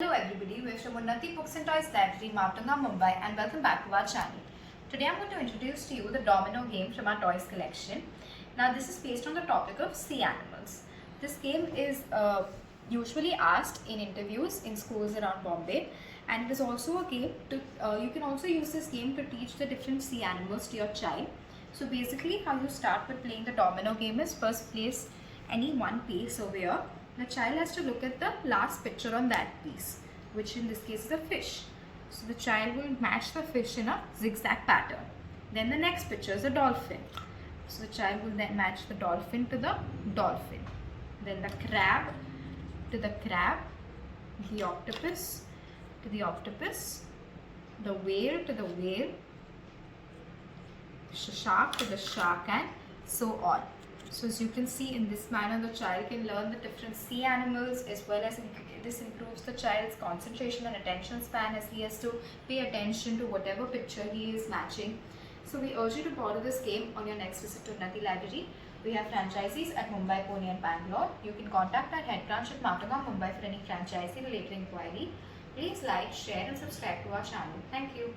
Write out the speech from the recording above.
Hello everybody, we're from Unnati Library, Mumbai, and welcome back to our channel. Today I'm going to introduce to you the Domino game from our toys collection. Now this is based on the topic of sea animals. This game is usually asked in interviews in schools around Bombay, and it is also a game to, you can also use this game to teach the different sea animals to your child. So basically how you start with playing the domino game is first place any one piece over here. The child has to look at the last picture on that piece, which in this case is a fish. So the child will match the fish in a zigzag pattern. Then the next picture is a dolphin. So the child will then match the dolphin to the dolphin. Then the crab to the crab, the octopus to the octopus, the whale to the whale, shark to the shark, and so on. So as you can see, in this manner the child can learn the different sea animals, as well as this improves the child's concentration and attention span, as he has to pay attention to whatever picture he is matching. So we urge you to borrow this game on your next visit to Unnati Library. We have franchisees at Mumbai, Pune and Bangalore. You can contact our head branch at Mumbai for any franchisee related inquiry. Please like, share and subscribe to our channel. Thank you.